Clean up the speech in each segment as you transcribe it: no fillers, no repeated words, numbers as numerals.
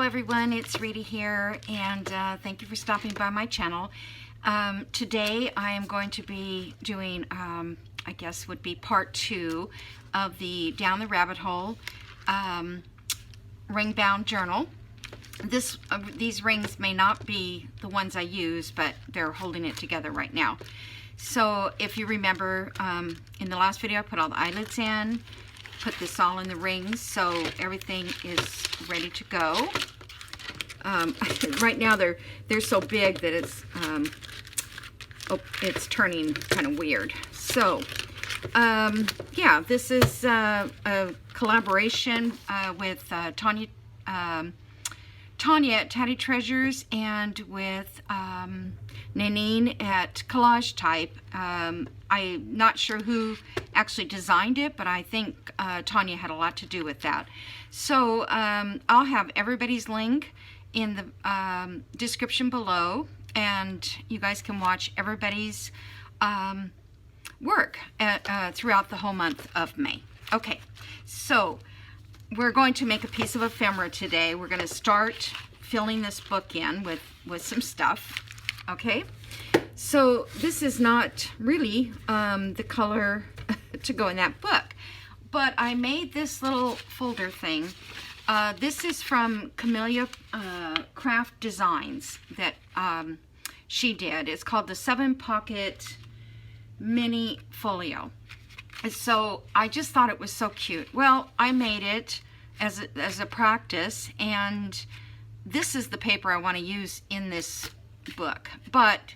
Hello everyone, it's Rita here, and thank you for stopping by my channel. Today I am going to be doing, I guess would be part 2 of the Down the Rabbit Hole ring bound journal. These rings may not be the ones I use, but they're holding it together right now. So if you remember, in the last video I put all the eyelets in, put this all in the rings, so everything is ready to go. Right now they're so big that it's turning kind of weird. So yeah, this is a collaboration with Tanya at Tatty Treasures and with Nanine at Collage Type. I'm not sure who actually designed it, but I think Tanya had a lot to do with that. So I'll have everybody's link in the description below, and you guys can watch everybody's work throughout the whole month of May. Okay, so we're going to make a piece of ephemera today. We're going to start filling this book in with some stuff. Okay, so this is not really the color to go in that book, but I made this little folder thing. This is from Camellia Craft Designs that she did. It's called the 7-Pocket Mini Folio. So I just thought it was so cute. Well, I made it as a practice, and this is the paper I want to use in this book, but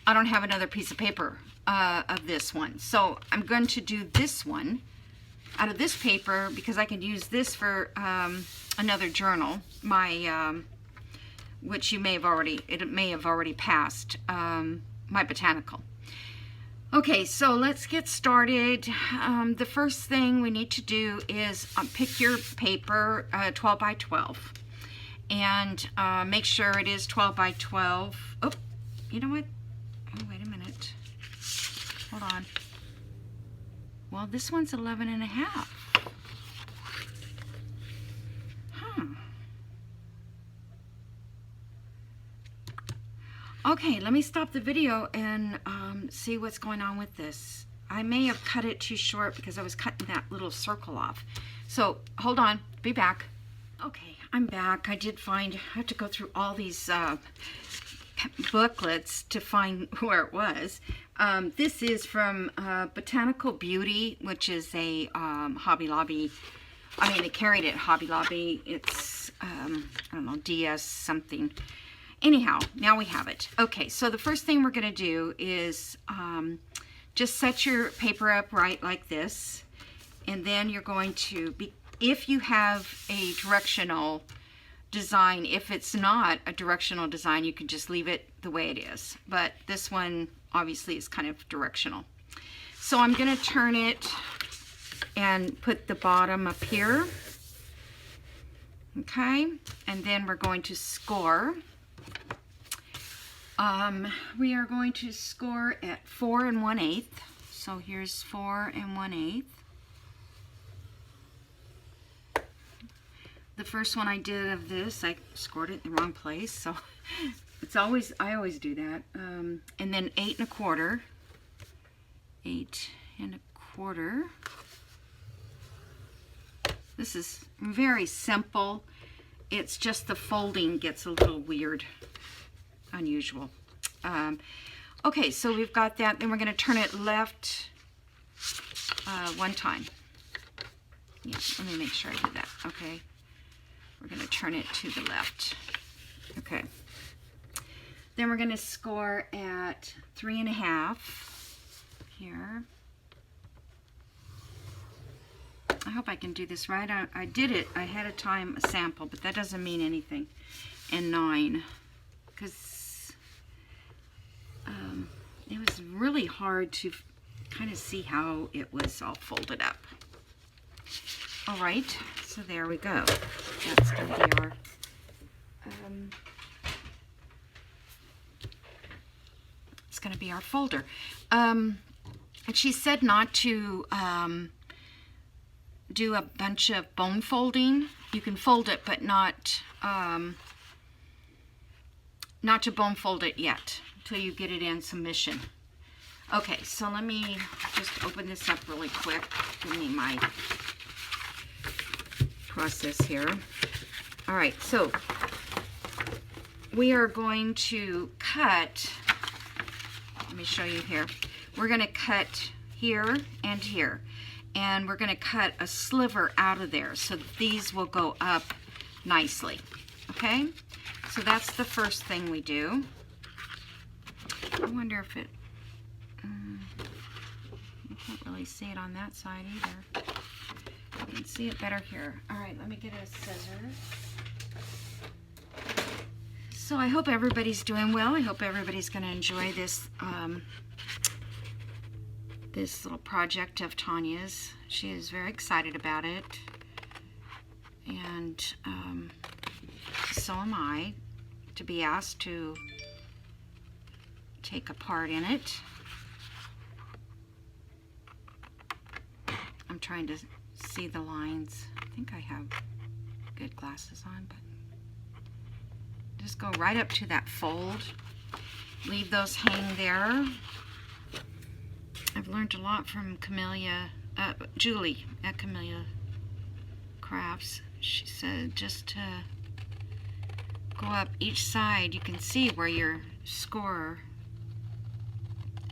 I don't have another piece of paper of this one, so I'm going to do this one out of this paper because I can use this for another journal, my which you may have already passed, my botanical. Okay, so let's get started. The first thing we need to do is pick your paper, 12 by 12, and make sure it is 12 by 12. Oh, you know what? Oh, wait a minute. Hold on. Well, this one's 11 and a half. Huh. Okay, let me stop the video and see what's going on with this. I may have cut it too short because I was cutting that little circle off. So, hold on. Be back. Okay, I'm back. I had to go through all these booklets to find where it was. This is from Botanical Beauty, which is a Hobby Lobby. I mean, they carried it at Hobby Lobby. It's, I don't know, DS something. Anyhow, now we have it. Okay, so the first thing we're going to do is just set your paper up right like this. And then you're going to, if you have a directional design, if it's not a directional design, you can just leave it the way it is. But this one obviously is kind of directional. So I'm going to turn it and put the bottom up here. Okay, and then we're going to score. We are going to score at 4 1/8. So here's 4 1/8. The first one I did of this, I scored it in the wrong place, so I always do that. And then 8 1/4. 8 1/4. This is very simple. It's just the folding gets a little weird, unusual. Okay, so we've got that. Then we're going to turn it left one time. Yeah, let me make sure I do that. Okay. We're going to turn it to the left. Okay. Then we're going to score at 3 1/2 here. I hope I can do this right. I did it ahead of time, a sample, but that doesn't mean anything. And 9, because it was really hard to kind of see how it was all folded up. All right, so there we go. That's going to be our it's going to be our folder. And she said not to do a bunch of bone folding. You can fold it, but not to bone fold it yet until you get it in submission. Okay, so let me just open this up really quick. Give me my process here. All right, so we are going to cut, let me show you here. We're going to cut here and here, and we're going to cut a sliver out of there so that these will go up nicely. Okay, so that's the first thing we do. I wonder if it, you can't really see it on that side either. You can see it better here. All right, let me get a scissors. So I hope everybody's doing well. I hope everybody's going to enjoy this this little project of Tanya's. She is very excited about it, and so am I, to be asked to take a part in it. I'm trying to see the lines. I think I have good glasses on, but just go right up to that fold. Leave those hang there. I've learned a lot from Julie at Camellia Crafts. She said just to go up each side, you can see where your scorer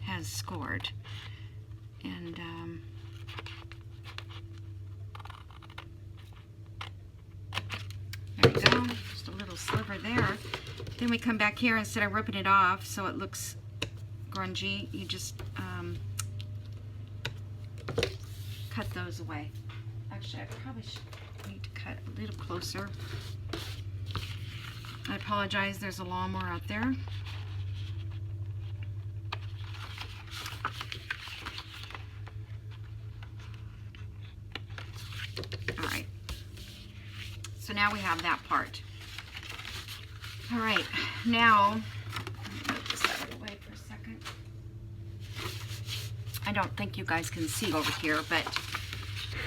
has scored. And there we go, just a little sliver there. Then we come back here, instead of ripping it off so it looks grungy, you just cut those away. Actually, I probably need to cut a little closer. I apologize, there's a lawnmower out there. All right, so now we have that part. All right, now, move this out of the way for a second. I don't think you guys can see over here, but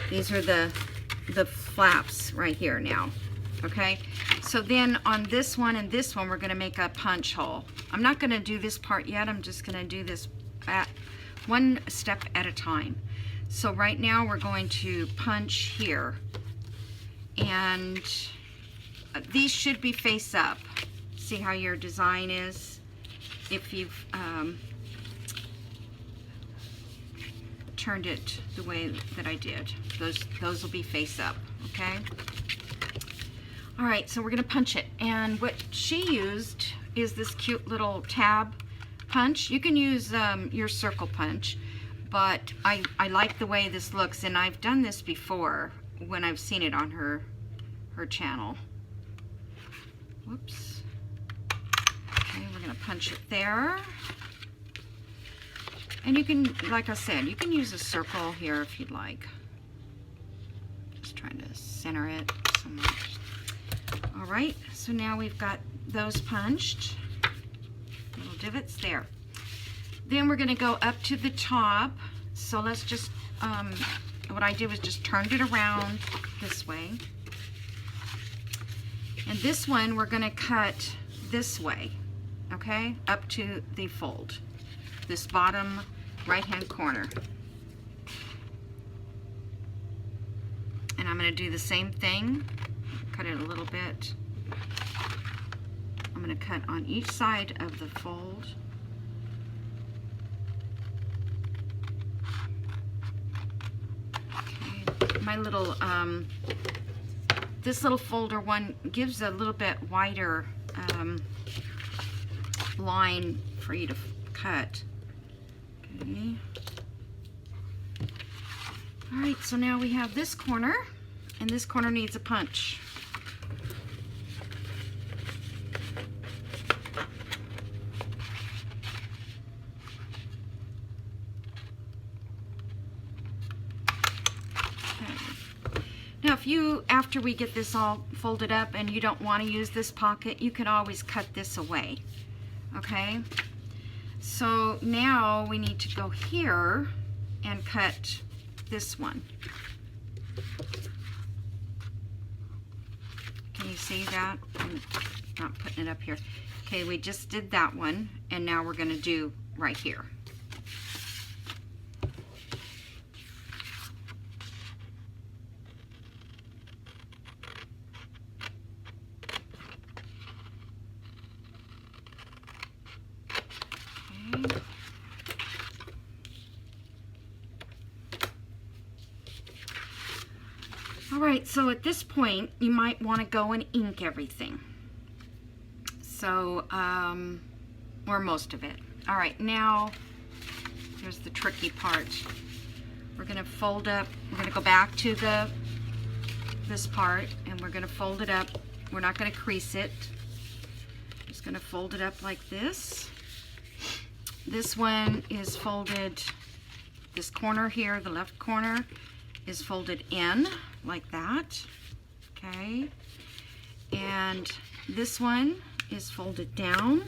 these are the flaps right here now. Okay, so then on this one and this one, we're going to make a punch hole. I'm not going to do this part yet. I'm just going to do this at one step at a time. So right now we're going to punch here, and these should be face up. See how your design is? If you've turned it the way that I did, those will be face up. Okay. All right, so we're gonna punch it, and what she used is this cute little tab punch. You can use your circle punch, but I like the way this looks, and I've done this before when I've seen it on her channel. Whoops. Okay, we're gonna punch it there. And you can, like I said, you can use a circle here if you'd like. Just trying to center it somewhat. All right, so now we've got those punched. Little divots there. Then we're gonna go up to the top. So let's just, what I did was just turned it around this way. And this one we're gonna cut this way, okay? Up to the fold, this bottom right-hand corner. And I'm gonna do the same thing, cut it a little bit. I'm gonna cut on each side of the fold. Okay, my little, this little folder one gives a little bit wider line for you to cut. Okay. All right, so now we have this corner, and this corner needs a punch. Now, if you, after we get this all folded up and you don't want to use this pocket, you can always cut this away, okay? So now we need to go here and cut this one. Can you see that? I'm not putting it up here. Okay, we just did that one, and now we're going to do right here. Okay. All right, so at this point, you might want to go and ink everything. So, or most of it. All right, now, here's the tricky part. We're going to fold up, we're going to go back to this part, and we're going to fold it up. We're not going to crease it. Just going to fold it up like this. This one is folded, this corner here, the left corner, is folded in like that, okay? And this one is folded down,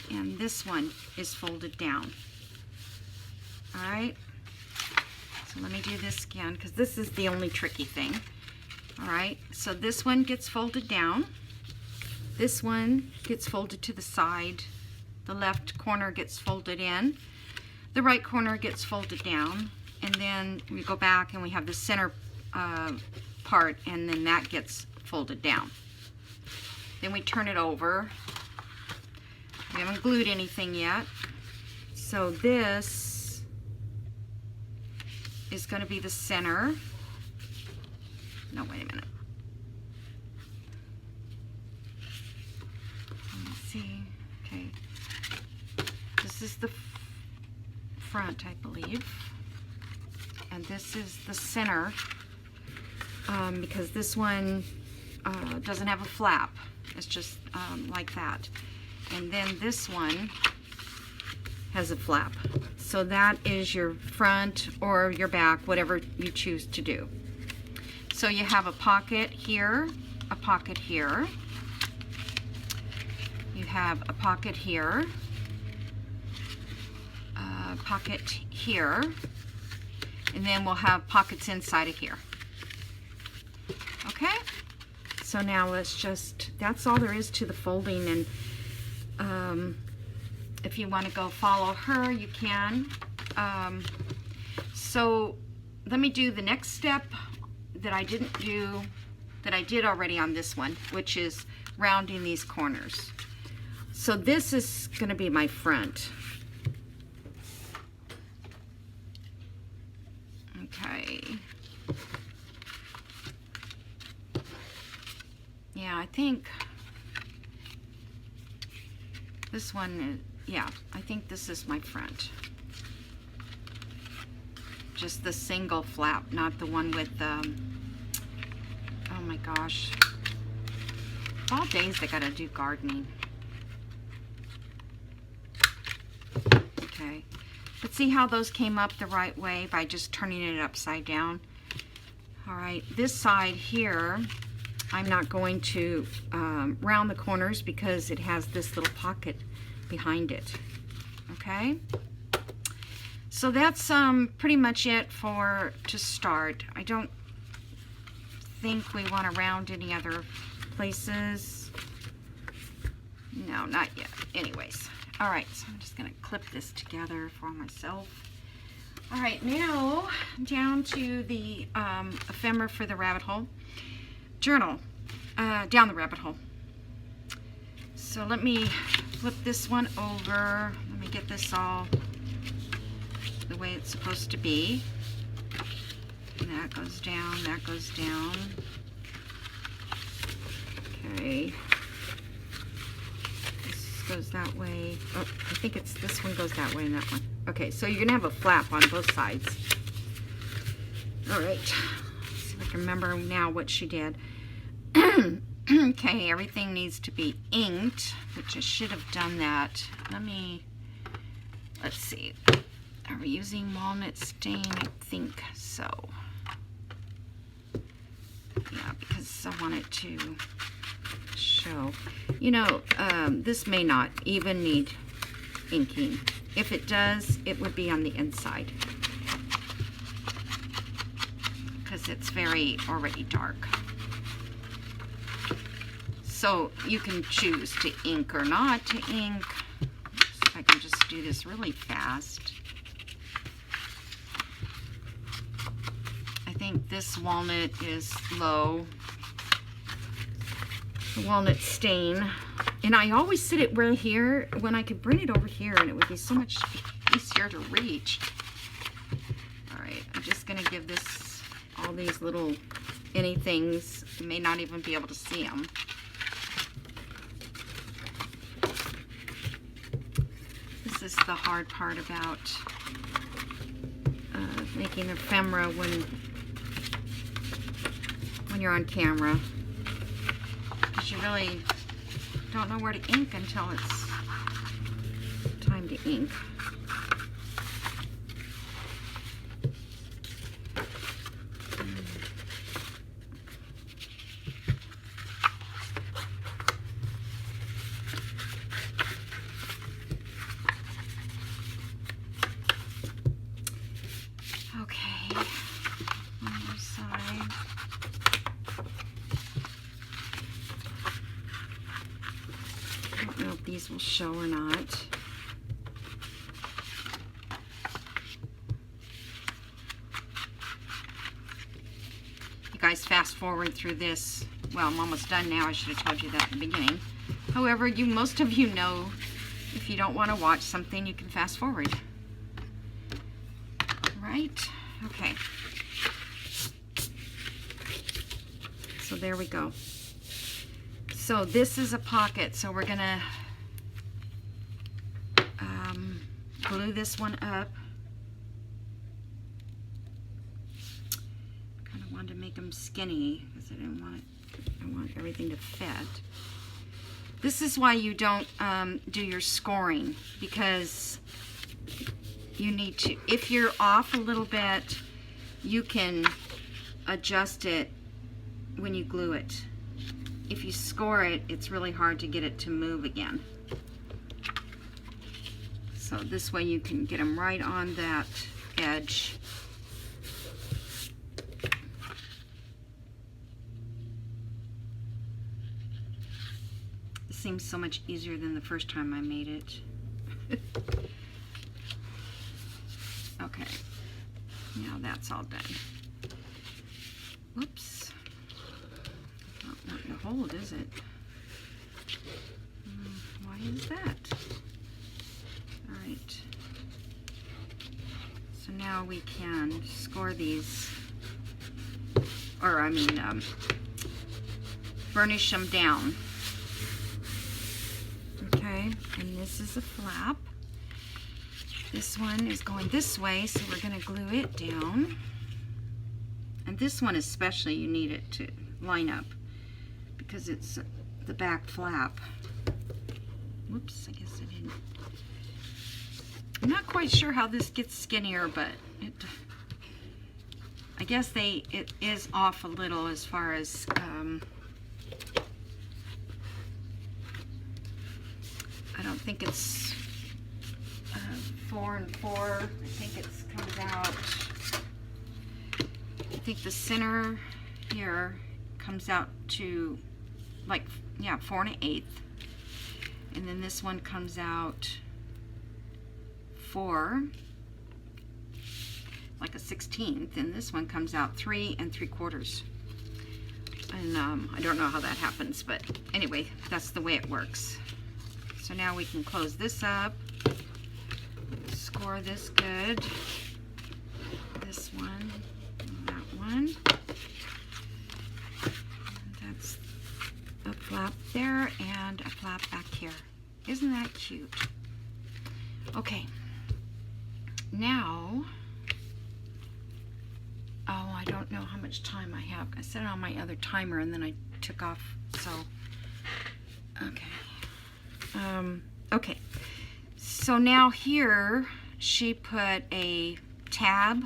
and this one is folded down. All right, so let me do this again, because this is the only tricky thing. All right, so this one gets folded down, this one gets folded to the side, the left corner gets folded in, the right corner gets folded down, and then we go back and we have the center part, and then that gets folded down. Then we turn it over. We haven't glued anything yet. So this is going to be the center. No, wait a minute. Let me see. Okay. This is the front, I believe. And this is the center, because this one doesn't have a flap. It's just like that. And then this one has a flap. So that is your front or your back, whatever you choose to do. So you have a pocket here, a pocket here. You have a pocket here, a pocket here. And then we'll have pockets inside of here. Okay? So now let's just, that's all there is to the folding. And if you want to go follow her, you can. So let me do the next step that I didn't do, that I did already on this one, which is rounding these corners. So this is going to be my front. Okay. Yeah, I think this one is, yeah, I think this is my front. Just the single flap, not the one with the, oh my gosh. All days I gotta do gardening. Okay. But see how those came up the right way by just turning it upside down? All right, this side here, I'm not going to round the corners because it has this little pocket behind it, okay? So that's pretty much it for to start. I don't think we want to round any other places. No, not yet. Anyways. All right, so I'm just going to clip this together for myself. All right, now down to the ephemera for the rabbit hole. Journal, down the rabbit hole. So let me flip this one over. Let me get this all the way it's supposed to be. And that goes down, that goes down. Okay. Goes that way. Oh, I think it's this one goes that way and that one. Okay, so you're gonna have a flap on both sides. All right, let's see if I can remember now what she did. Okay, everything needs to be inked, which I should have done that. Let's see. Are we using walnut stain? I think so. Yeah, because I want it to show. You know, this may not even need inking. If it does, it would be on the inside. it's very already dark. So you can choose to ink or not to ink. So if I can just do this really fast. I think this walnut is low. The walnut stain. And I always sit it right here when I could bring it over here and it would be so much easier to reach. All right, I'm just gonna give this all these little anythings. You may not even be able to see them. This is the hard part about making ephemera when you're on camera, because you really don't know where to ink until it's time to ink. These will show or not. You guys fast forward through this. Well, I'm almost done now. I should have told you that in the beginning. However, most of you know if you don't want to watch something, you can fast forward. Right? Okay. So there we go. So this is a pocket, so we're gonna glue this one up. Kind of wanted to make them skinny because I want everything to fit. This is why you don't do your scoring, because you need to, if you're off a little bit, you can adjust it when you glue it. If you score it, it's really hard to get it to move again. So this way you can get them right on that edge. It seems so much easier than the first time I made it. Okay, now that's all done. Whoops. Not wanting to hold, is it? Why is that? Alright. So now we can score these, or I mean, burnish them down. Okay, and this is a flap. This one is going this way, so we're going to glue it down. And this one especially, you need it to line up because it's the back flap. Whoops, I guess I didn't. I'm not quite sure how this gets skinnier, but I guess it is off a little as far as I don't think it's 4 and 4. I think it comes out. I think the center here comes out to like 4 1/8, and then this one comes out 4, like a 16th, and this one comes out 3 3/4. And I don't know how that happens, but anyway, that's the way it works. So now we can close this up, score this good, this one, and that one. And that's a flap there and a flap back here. Isn't that cute? Okay, now, oh, I don't know how much time I have. I set it on my other timer and then I took off, so, okay. Okay, so now here she put a tab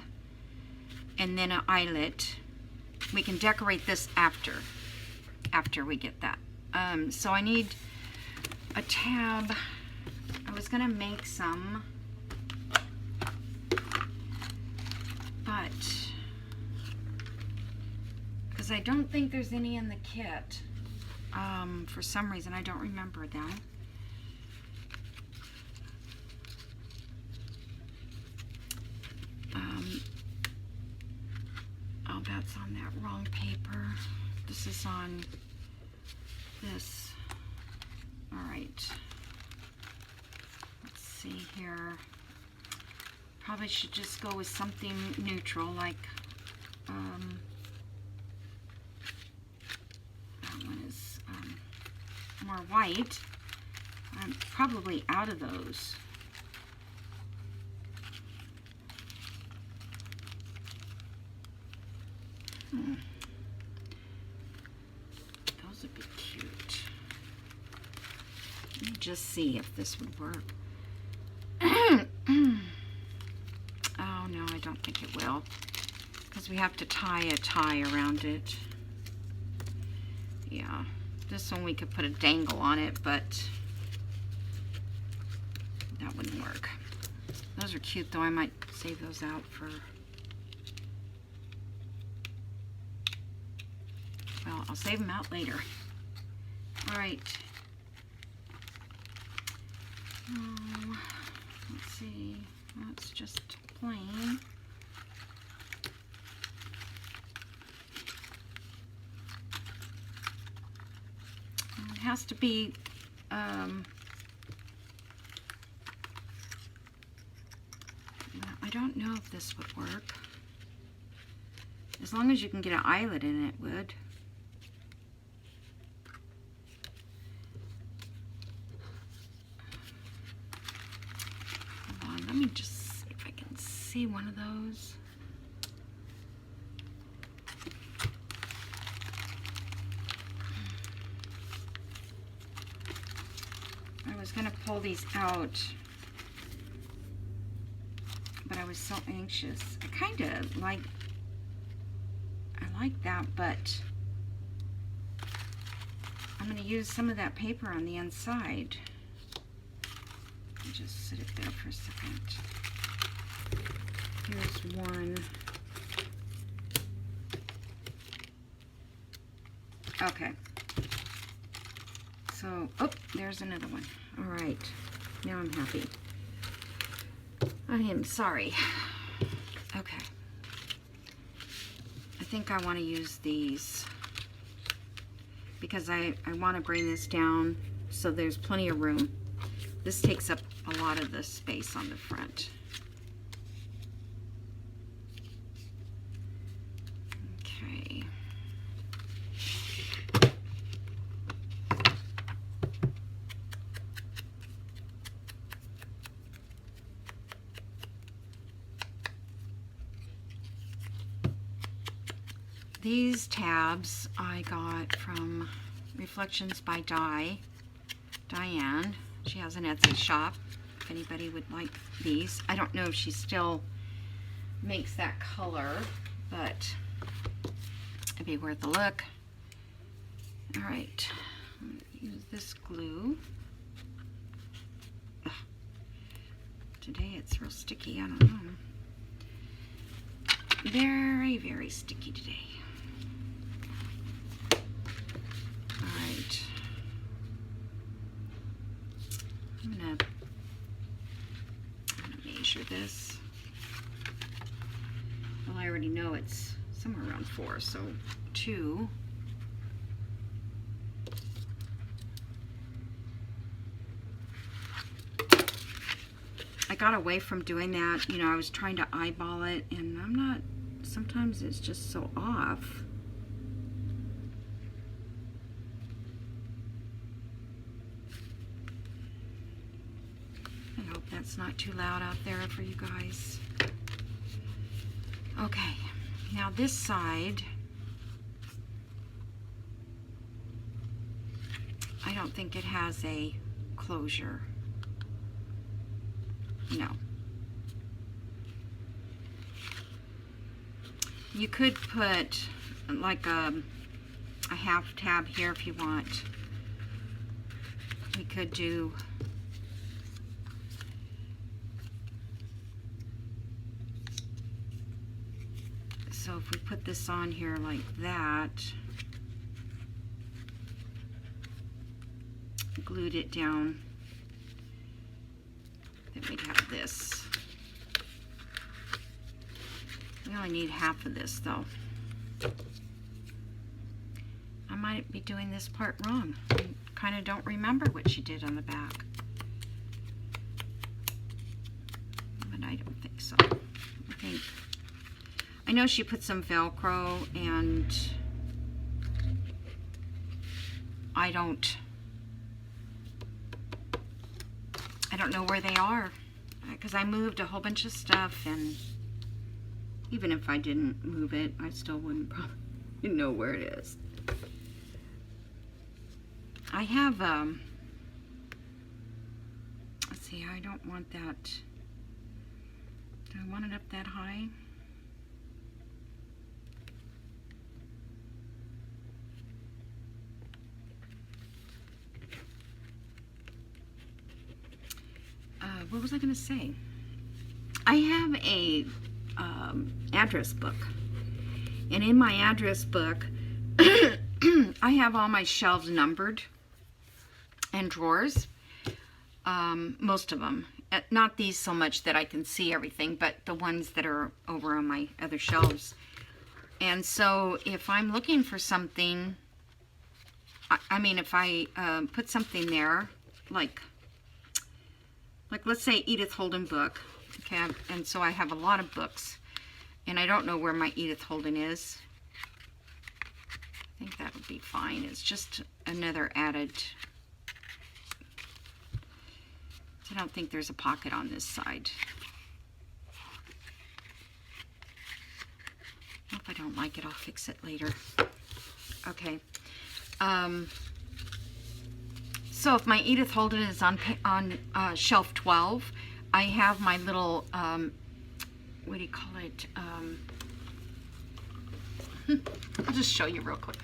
and then an eyelet. We can decorate this after we get that. So I need a tab. I was gonna make some, but because I don't think there's any in the kit. For some reason, I don't remember them. Oh, that's on that wrong paper. This is on this. All right. Let's see here. Probably should just go with something neutral, like that one is more white. I'm probably out of those. Those would be cute. Let me just see if this would work. Oh no, I don't think it will, because we have to tie a tie around it. Yeah, this one we could put a dangle on it, but that wouldn't work. Those are cute though. I might save those out for, well, I'll save them out later. All right. Oh, let's see. That's just plain. It has to be I don't know if this would work. As long as you can get an eyelet in it, would. Hold on, let me just see if I can see one of those. I was going to pull these out, but I was so anxious. I kind of like, I like that, but I'm going to use some of that paper on the inside. I'll just sit it there for a second. Here's one. Okay. So, oh, there's another one. All right, now I'm happy. I am sorry. Okay. I think I want to use these because I want to bring this down so there's plenty of room. This takes up a lot of the space on the front. Okay. These tabs I got from Reflections by Diane. She has an Etsy shop if anybody would like these. I don't know if she still makes that color, but it'd be worth a look. All right, I'm gonna use this glue. Ugh. Today it's real sticky, I don't know. Very, very sticky today. I'm gonna measure this. Well, I already know it's somewhere around 4, so 2. I got away from doing that. You know, I was trying to eyeball it, and I'm not, sometimes it's just so off. It's not too loud out there for you guys. Okay, now this side, I don't think it has a closure. No. You could put like a half tab here if you want. We could do so So if we put this on here like that, glued it down, then we'd have this. We only need half of this though. I might be doing this part wrong. I kind of don't remember what she did on the back. But I don't think so. I know she put some Velcro, and I don't know where they are, because I moved a whole bunch of stuff, and even if I didn't move it, I still wouldn't probably know where it is. I have, let's see, I don't want that. Do I want it up that high? What was I going to say? I have a address book, and in my address book I have all my shelves numbered and drawers, most of them, not these so much that I can see everything, but the ones that are over on my other shelves. And so if I'm looking for something, I mean, if I put something there, like let's say Edith Holden book, okay, and so I have a lot of books, and I don't know where my Edith Holden is. I think that would be fine. It's just another added. I don't think there's a pocket on this side. If I don't like it, I'll fix it later. Okay. So if my Edith Holden is on shelf 12, I have my little, what do you call it? I'll just show you real quick.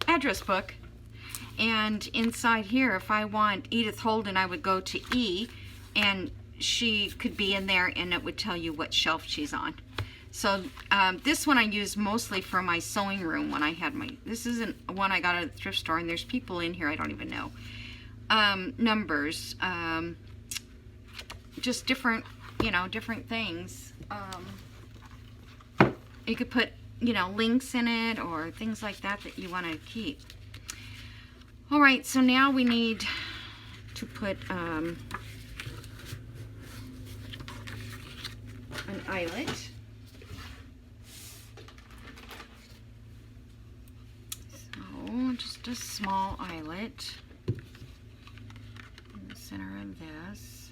Address book. And inside here, if I want Edith Holden, I would go to E, and she could be in there, and it would tell you what shelf she's on. So this one I use mostly for my sewing room when I had my, this isn't one I got at the thrift store, and there's people in here I don't even know. Numbers, just different, you know, different things. You could put, you know, links in it or things like that that you want to keep. All right, so now we need to put an eyelet. So just a small eyelet in the center of this.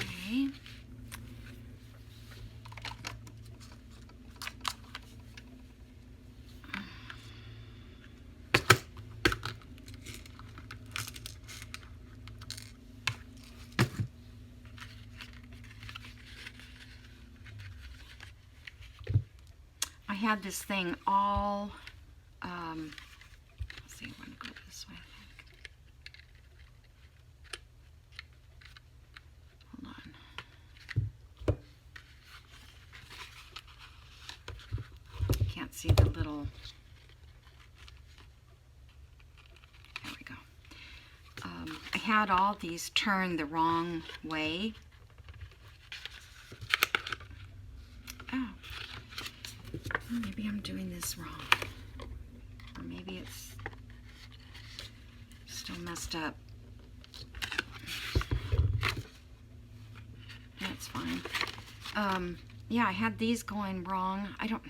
Okay. I had this thing all, let's see, I'm going to go this way, I think. Hold on. Can't see the little, there we go. I had all these turned the wrong way. Oh. Maybe I'm doing this wrong, or maybe it's still messed up. That's fine. Yeah, I had these going wrong. I don't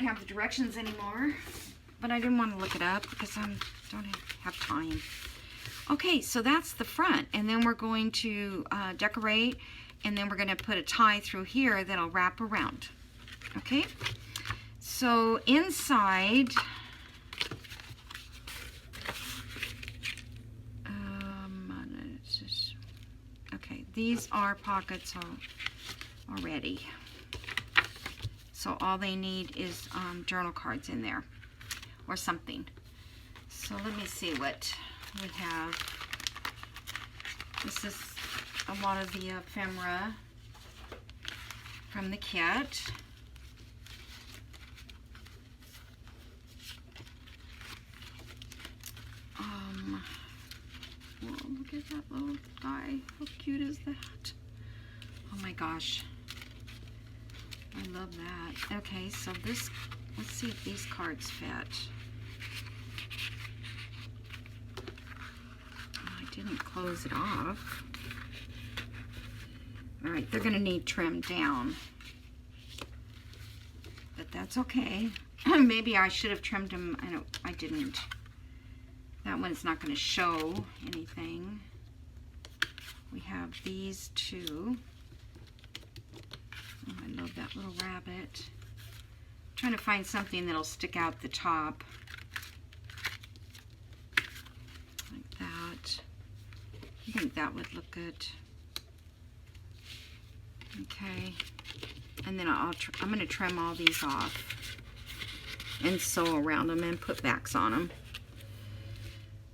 have the directions anymore, but I didn't want to look it up because I don't have time. Okay, so that's the front, and then we're going to decorate, and then we're going to put a tie through here that'll wrap around. Okay, so inside, okay, these are pockets already. So all they need is journal cards in there or something. So let me see what we have. This is a lot of the ephemera from the kit. Whoa, look at that little guy. How cute is that? Oh my gosh. I love that. Okay, so this, let's see if these cards fit. I didn't close it off. All right, they're gonna need trimmed down, but that's okay. Maybe I should have trimmed them. I didn't. That one's not going to show anything. We have these two. Oh, I love that little rabbit. I'm trying to find something that'll stick out the top. Like that. I think that would look good. Okay. And then I'm going to trim all these off and sew around them and put backs on them.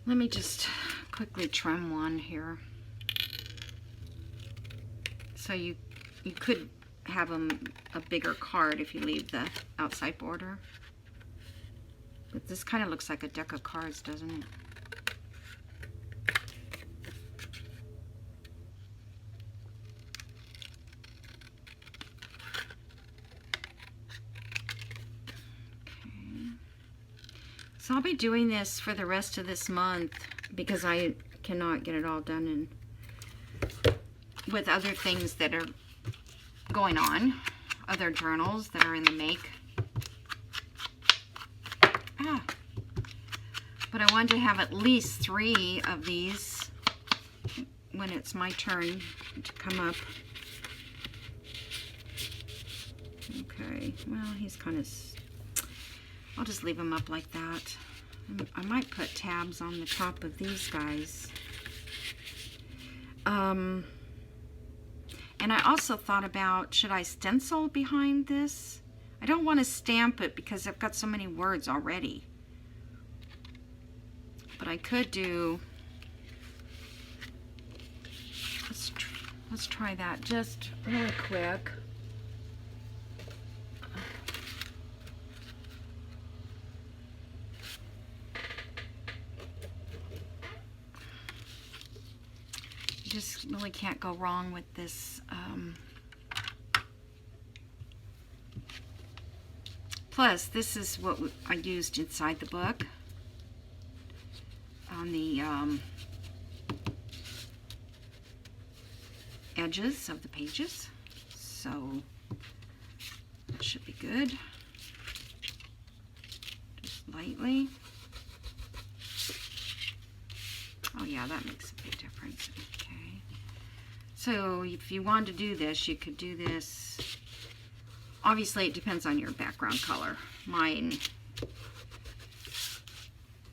Let me just quickly trim one here. So you could have a bigger card if you leave the outside border. But this kind of looks like a deck of cards, doesn't it? So I'll be doing this for the rest of this month because I cannot get it all done with other things that are going on, other journals that are in the make. But I wanted to have at least 3 of these when it's my turn to come up. Okay, well, he's kind of... I'll just leave them up like that. I might put tabs on the top of these guys. And I also thought about, should I stencil behind this? I don't want to stamp it because I've got so many words already. But I could do... Let's try that just really quick. Just really can't go wrong with this. Plus, this is what I used inside the book on the edges of the pages, so that should be good. Just lightly. Oh yeah, that makes a big difference. Okay. So if you want to do this, you could do this. Obviously, it depends on your background color. Mine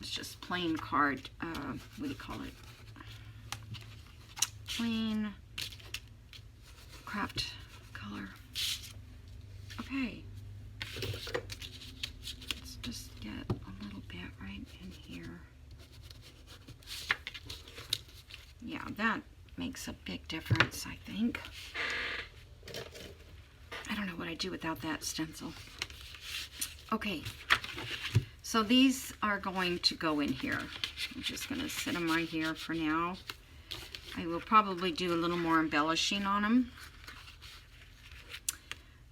is just plain card. What do you call it? Plain craft color. Okay. Let's just get a little bit right in here. Yeah, that makes a big difference, I think. I don't know what I'd do without that stencil. Okay, so these are going to go in here. I'm just going to set them right here for now. I will probably do a little more embellishing on them.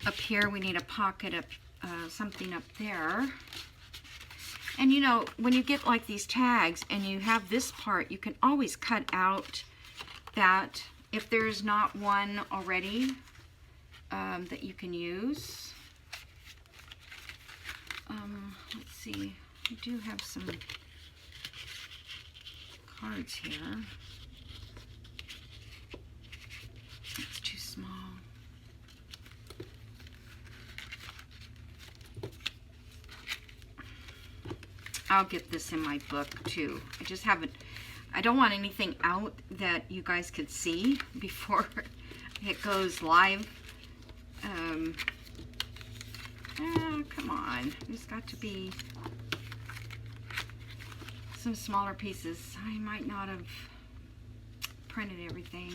Up here, we need a pocket up, something up there. And you know, when you get like these tags and you have this part, you can always cut out that if there's not one already that you can use. Let's see, I do have some cards here. It's too small. I'll get this in my book too. I just haven't, I don't want anything out that you guys could see before it goes live. Come on, there's got to be some smaller pieces. I might not have printed everything.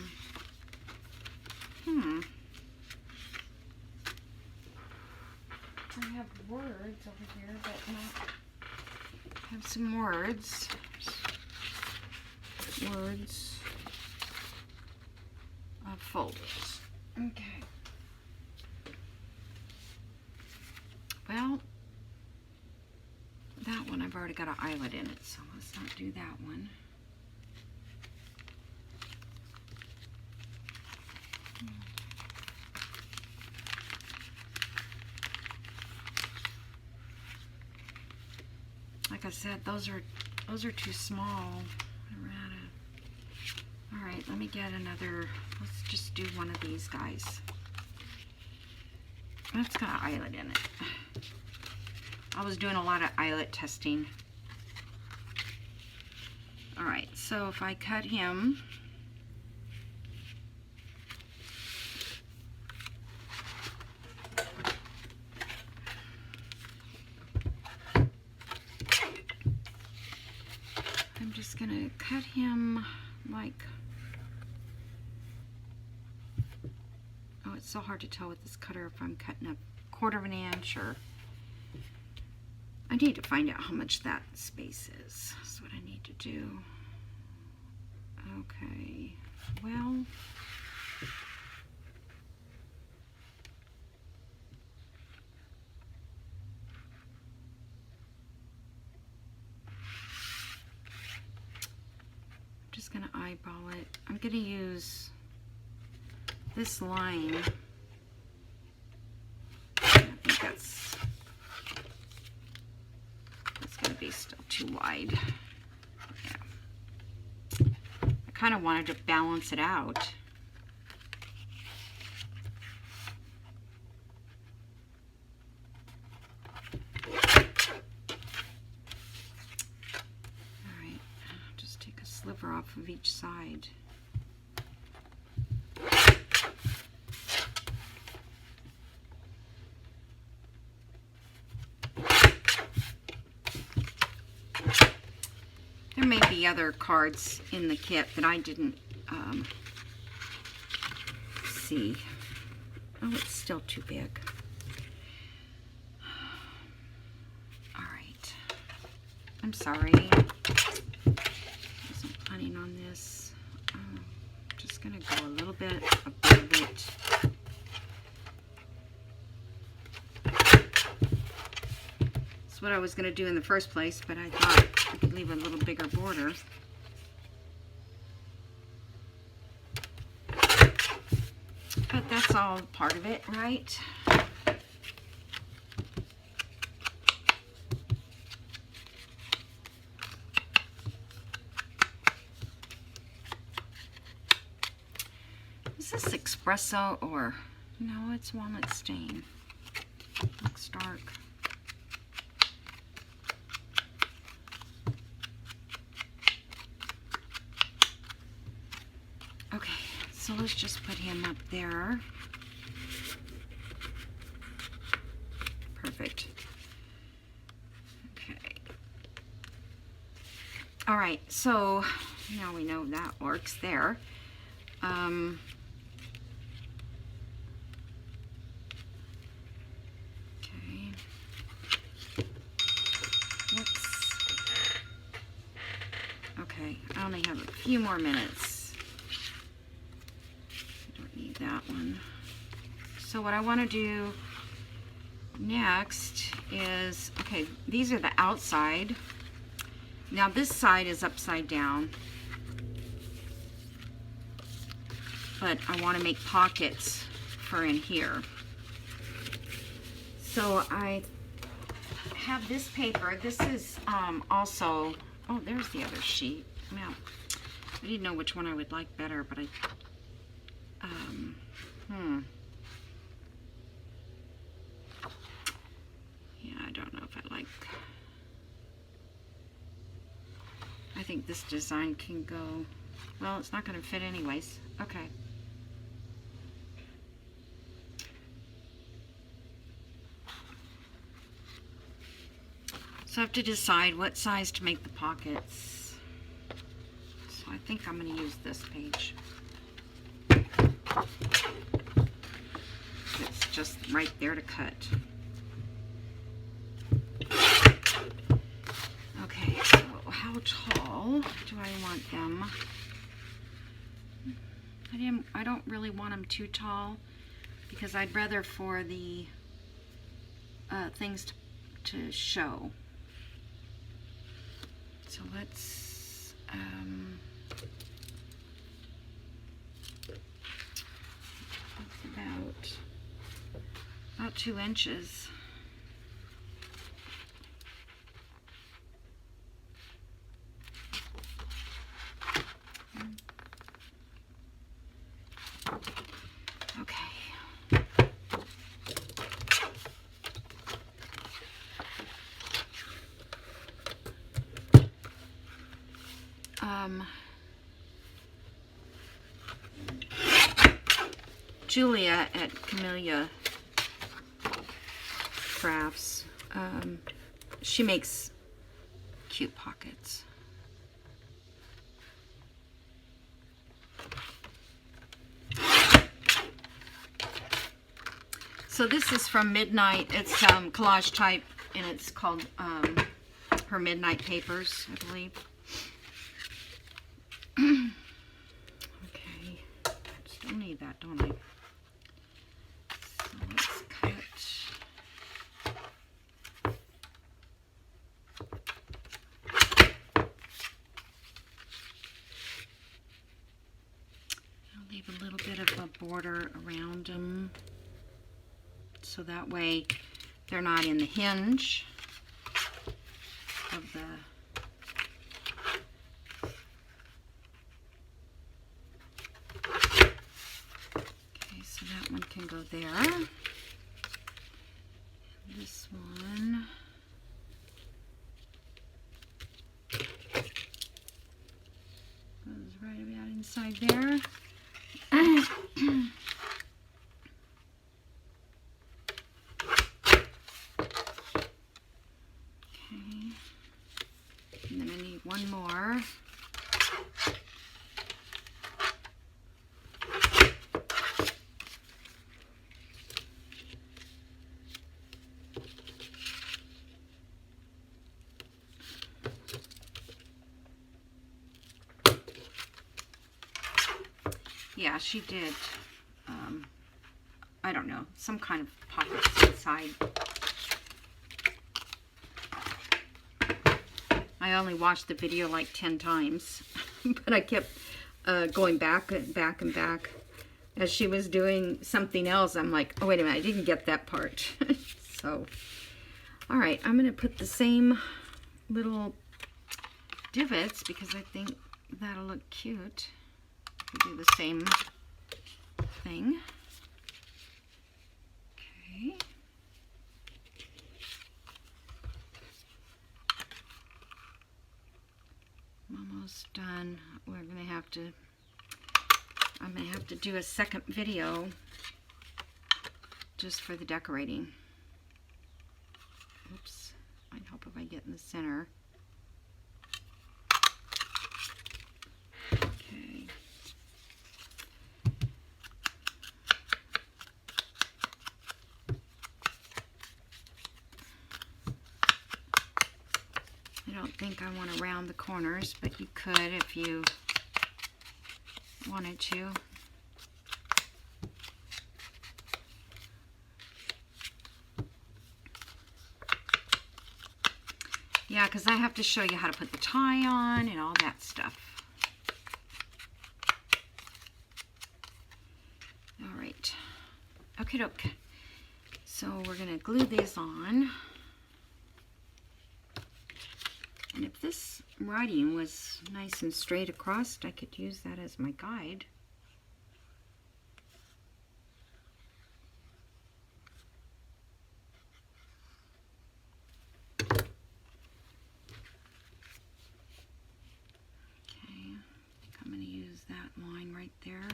I have words over here, but not. I have some words. Words of folders. Okay. Well, that one I've already got an eyelet in it, so let's not do that one. Like I said, those are too small. All right, let me get another. Let's just do one of these guys. That's got an eyelet in it. I was doing a lot of eyelet testing. All right, so if I cut him, I'm just gonna cut him like, oh, it's so hard to tell with this cutter if I'm cutting a 1/4 of an inch, or I need to find out how much that space is. That's what I need to do. Okay, well, I'm just gonna eyeball it. I'm gonna use this line. I think that's gonna be still too wide. Yeah. I kind of wanted to balance it out. All right, just take a sliver off of each side. There may be other cards in the kit that I didn't see. Oh, it's still too big. All right. I'm sorry. I wasn't planning on this. I'm just going to go a little bit above it. That's what I was going to do in the first place, but I thought I could leave a little bigger border. But that's all part of it, right? Is this espresso or no? It's walnut stain. Looks dark. Okay, so let's just put him up there. Perfect. Okay. All right, so now we know that works there. Okay. Whoops. Okay, I only have a few more minutes. Need that one. So what I want to do next is, okay, these are the outside. Now this side is upside down, but I want to make pockets for in here. So I have this paper. This is also, oh, there's the other sheet. Now, I didn't know which one I would like better, but I yeah, I don't know if I like. I think this design can go, well, it's not going to fit anyways. Okay. So I have to decide what size to make the pockets. So I think I'm going to use this page. It's just right there to cut. Okay, so how tall do I want them? I don't really want them too tall because I'd rather for the things to show. So let's about 2 inches. Okay. Julia at Camellia Crafts, she makes cute pockets. So this is from Midnight. It's collage type, and it's called her Midnight Papers, I believe. Okay, I still need that, don't I? So let's cut. I'll leave a little bit of a border around them, so that way they're not in the hinge of the so that one can go there. This one goes right about inside there. Okay. And then I need one more. Yeah, she did, I don't know, some kind of pockets inside. I only watched the video like 10 times, but I kept going back and back and back. As she was doing something else, I'm like, oh, wait a minute, I didn't get that part. So, all right, I'm going to put the same little divots because I think that'll look cute. Do the same thing. Okay. I'm almost done. I'm gonna have to do a second video just for the decorating. Oops. I hope if I get in the center. Okay. I don't think I want to round the corners, but you could if you wanted to. Yeah, because I have to show you how to put the tie on and all that stuff. All right. Okie doke. So we're going to glue these on. And if this writing was nice and straight across, I could use that as my guide. Okay, I think I'm going to use that line right there.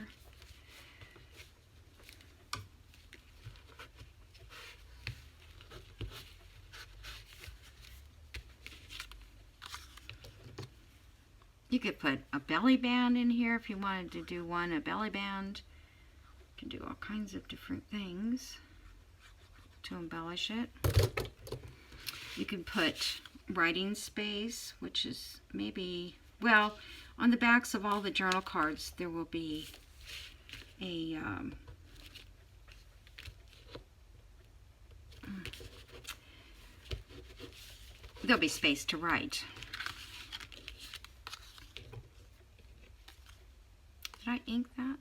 You could put a belly band in here if you wanted to do a belly band. You can do all kinds of different things to embellish it. You can put writing space, which is maybe, well, on the backs of all the journal cards there will be a there'll be space to write. Did I ink that?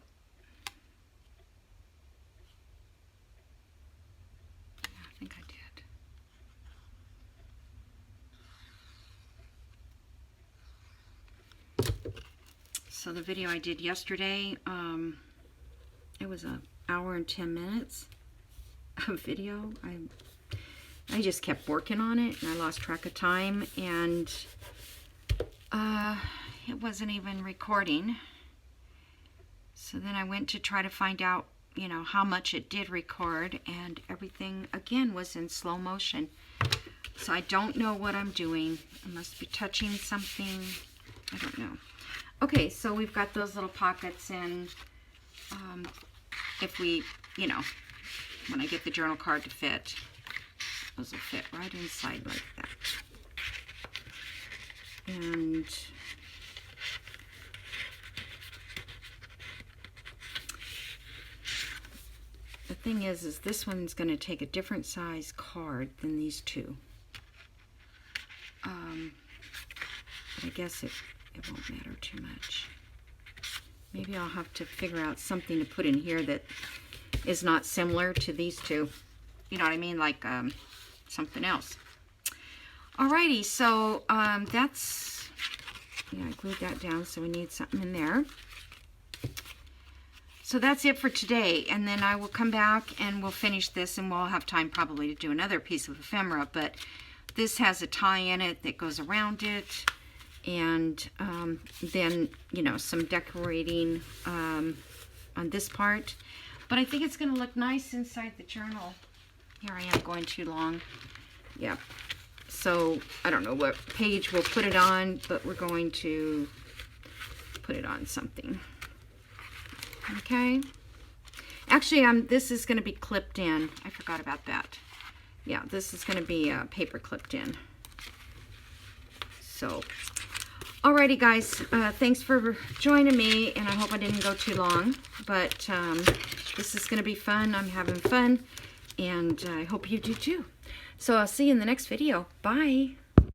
Yeah, I think I did. So the video I did yesterday, it was an hour and 10 minutes of video. I just kept working on it and I lost track of time, and it wasn't even recording. So then I went to try to find out, you know, how much it did record, and everything again was in slow motion. So I don't know what I'm doing. I must be touching something. I don't know. Okay, so we've got those little pockets, and if we, you know, when I get the journal card to fit, those will fit right inside like that. And the thing is this one's going to take a different size card than these two. But I guess it won't matter too much. Maybe I'll have to figure out something to put in here that is not similar to these two. You know what I mean? Like something else. Alrighty, so that's, yeah, I glued that down, so we need something in there. So that's it for today, and then I will come back and we'll finish this, and we'll have time probably to do another piece of ephemera, but this has a tie in it that goes around it, and then, you know, some decorating on this part. But I think it's going to look nice inside the journal. Here I am going too long. Yeah. So I don't know what page we'll put it on, but we're going to put it on something. Okay. Actually, this is going to be clipped in. I forgot about that. Yeah, this is going to be paper clipped in. So, alrighty, guys. Thanks for joining me, and I hope I didn't go too long. But this is going to be fun. I'm having fun, and I hope you do too. So I'll see you in the next video. Bye.